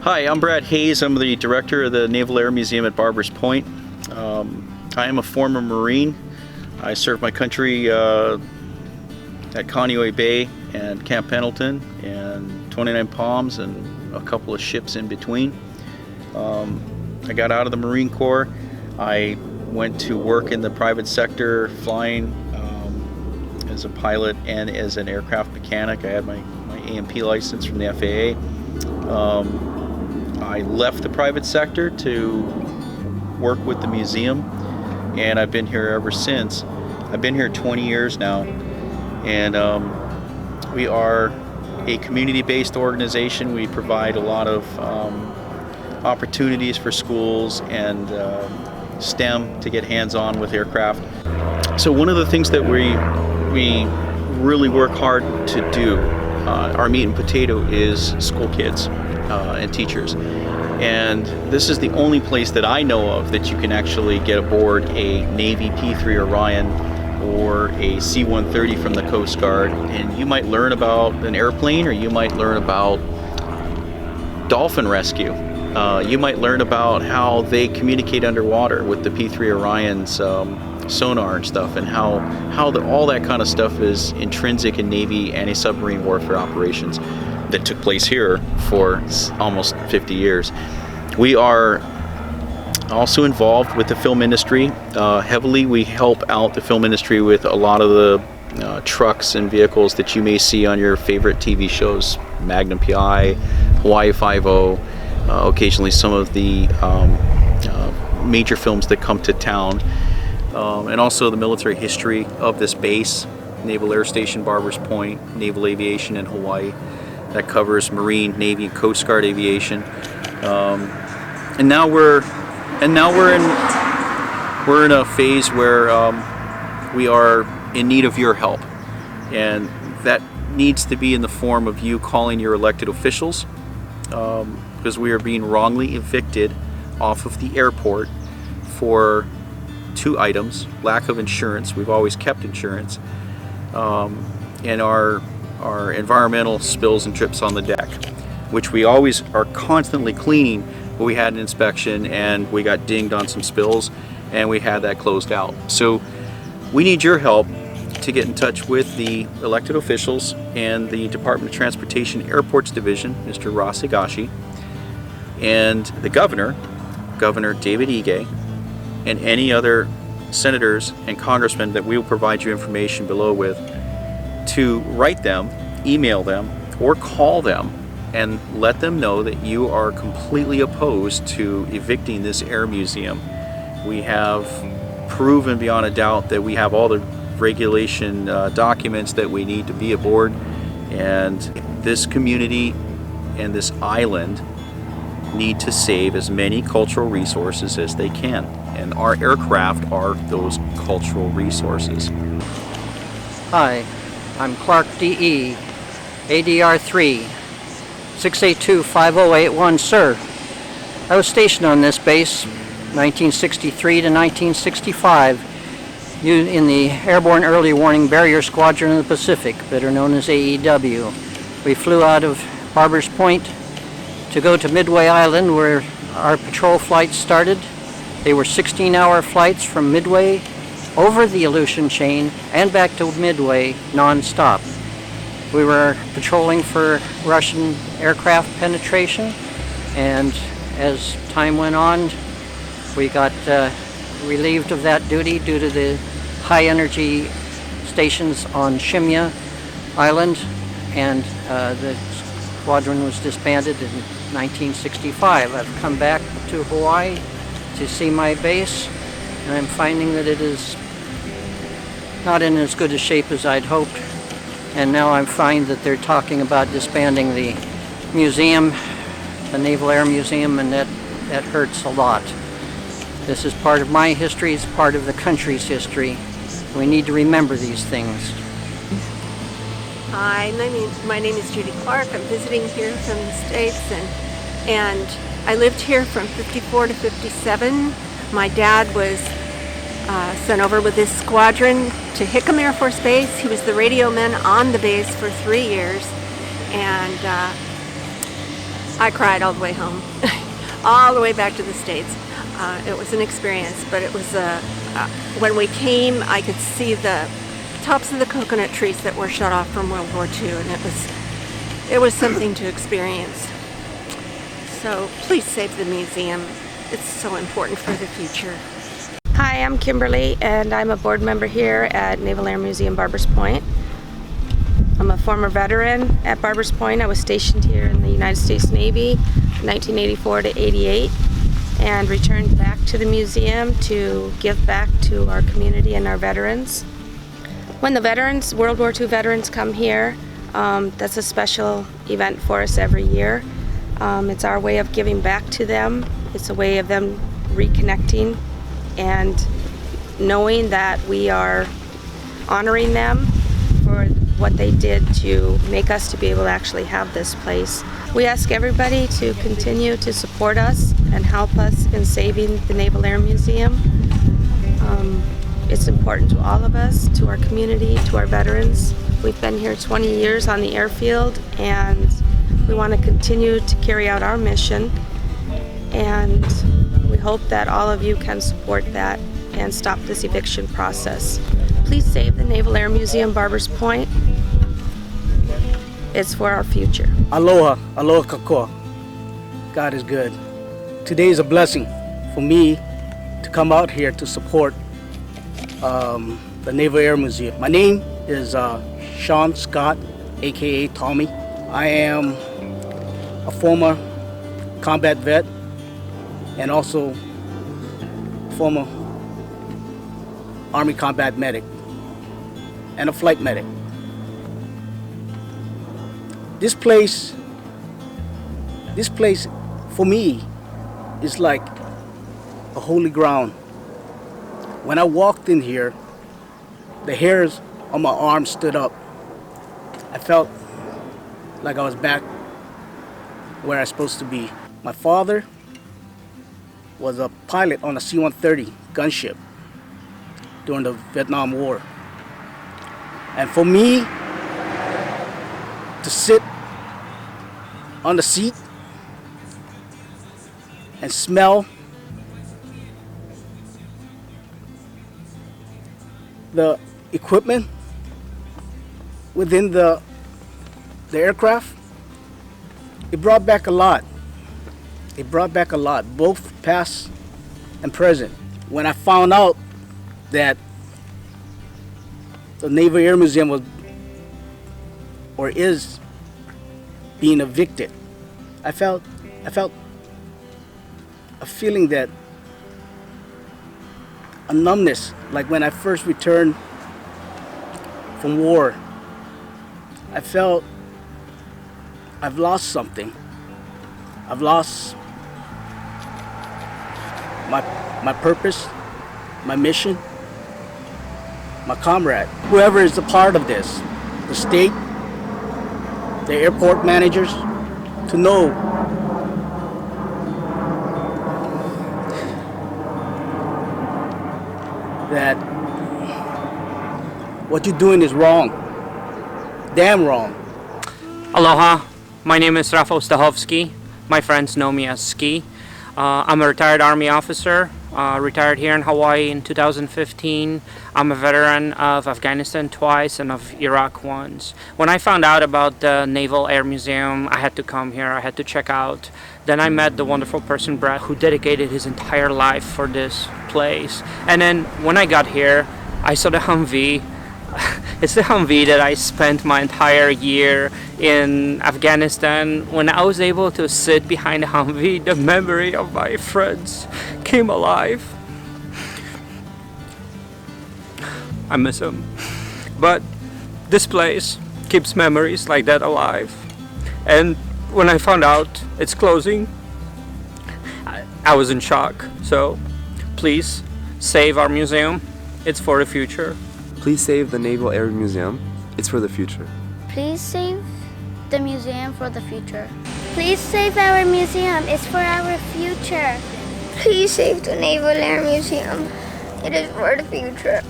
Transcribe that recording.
Hi, I'm Brad Hayes. I'm the director of the Naval Air Museum at Barber's Point. I am a former Marine. I served my country at Kaneohe Bay and Camp Pendleton and 29 Palms and a couple of ships in between. I got out of the Marine Corps. I went to work in the private sector flying as a pilot and as an aircraft mechanic. I had my A&P license from the FAA. I left the private sector to work with the museum, and I've been here ever since. I've been here 20 years now, and we are a community-based organization. We provide a lot of opportunities for schools and STEM to get hands-on with aircraft. So one of the things that we really work hard to do, our meat and potato, is school kids and teachers. And this is the only place that I know of that you can actually get aboard a Navy P-3 Orion or a C-130 from the Coast Guard, and you might learn about an airplane, or you might learn about dolphin rescue. You might learn about how they communicate underwater with the P-3 Orion's sonar and stuff, and how all that kind of stuff is intrinsic in Navy anti-submarine warfare operations that took place here for almost 50 years. We are also involved with the film industry heavily. We help out the film industry with a lot of the trucks and vehicles that you may see on your favorite TV shows, Magnum PI, Hawaii Five-0, occasionally some of the major films that come to town, and also the military history of this base, Naval Air Station Barber's Point, Naval Aviation in Hawaii. That covers Marine, Navy, and Coast Guard aviation, and now we're in a phase where we are in need of your help, and that needs to be in the form of you calling your elected officials, because we are being wrongly evicted off of the airport for two items: lack of insurance. We've always kept insurance, and our environmental spills and drips on the deck, which we always are constantly cleaning, but we had an inspection and we got dinged on some spills and we had that closed out. So we need your help to get in touch with the elected officials and the Department of Transportation Airports Division, Mr. Ross Higashi, and the Governor David Ige, and any other senators and congressmen that we will provide you information below with, to write them, email them, or call them and let them know that you are completely opposed to evicting this air museum. We have proven beyond a doubt that we have all the regulation documents that we need to be aboard, and this community and this island need to save as many cultural resources as they can, and our aircraft are those cultural resources. Hi, I'm Clark D.E., ADR-3, 682-5081, sir. I was stationed on this base 1963 to 1965 in the Airborne Early Warning Barrier Squadron of the Pacific, better known as AEW. We flew out of Barber's Point to go to Midway Island, where our patrol flights started. They were 16-hour flights from Midway over the Aleutian chain and back to Midway non-stop. We were patrolling for Russian aircraft penetration, and as time went on, we got relieved of that duty due to the high energy stations on Shimya Island, and the squadron was disbanded in 1965. I've come back to Hawaii to see my base, and I'm finding that it is not in as good a shape as I'd hoped, and now I find that they're talking about disbanding the museum, the Naval Air Museum, and that hurts a lot. This is part of my history, it's part of the country's history. We need to remember these things. Hi, my name is Judy Clark. I'm visiting here from the States, and I lived here from 54 to 57. My dad was sent over with this squadron to Hickam Air Force Base. He was the radio man on the base for 3 years, and I cried all the way home, all the way back to the States. It was an experience, but it was when we came, I could see the tops of the coconut trees that were shut off from World War II, and it was something to experience. So please save the museum. It's so important for the future. Hi, I'm Kimberly, and I'm a board member here at Naval Air Museum Barbers Point. I'm a former veteran at Barbers Point. I was stationed here in the United States Navy 1984 to 88 and returned back to the museum to give back to our community and our veterans. When the veterans, World War II veterans, come here, that's a special event for us every year. It's our way of giving back to them. It's a way of them reconnecting and knowing that we are honoring them for what they did to make us to be able to actually have this place. We ask everybody to continue to support us and help us in saving the Naval Air Museum. It's important to all of us, to our community, to our veterans. We've been here 20 years on the airfield, and we want to continue to carry out our mission, and we hope that all of you can support that and stop this eviction process. Please save the Naval Air Museum Barbers Point. It's for our future. Aloha, aloha kakoa. God is good. Today is a blessing for me to come out here to support the Naval Air Museum. My name is Sean Scott, aka Tommy. I am a former combat vet and also former Army combat medic and a flight medic. This place for me is like a holy ground. When I walked in here, the hairs on my arms stood up. I felt like I was back where I was supposed to be. My father was a pilot on a C-130 gunship during the Vietnam War. And for me to sit on the seat and smell the equipment within the aircraft, it brought back a lot. It brought back a lot, both past and present. When I found out that the Naval Air Museum was or is being evicted, I felt a feeling that a numbness, like when I first returned from war. I felt I've lost something. I've lost my purpose, my mission, my comrade. Whoever is a part of this, the state, the airport managers, to know that what you're doing is wrong. Damn wrong. Aloha, my name is Rafał Stachowski. My friends know me as Ski. I'm a retired Army officer, retired here in Hawaii in 2015. I'm a veteran of Afghanistan twice and of Iraq once. When I found out about the Naval Air Museum, I had to come here, I had to check out. Then I met the wonderful person, Brett, who dedicated his entire life for this place. And then when I got here, I saw the Humvee. It's the Humvee that I spent my entire year in Afghanistan. When I was able to sit behind the Humvee, the memory of my friends came alive. I miss them. But this place keeps memories like that alive. And when I found out it's closing, I was in shock. So please save our museum. It's for the future. Please save the Naval Air Museum. It's for the future. Please save the museum for the future. Please save our museum. It's for our future. Please save the Naval Air Museum. It is for the future.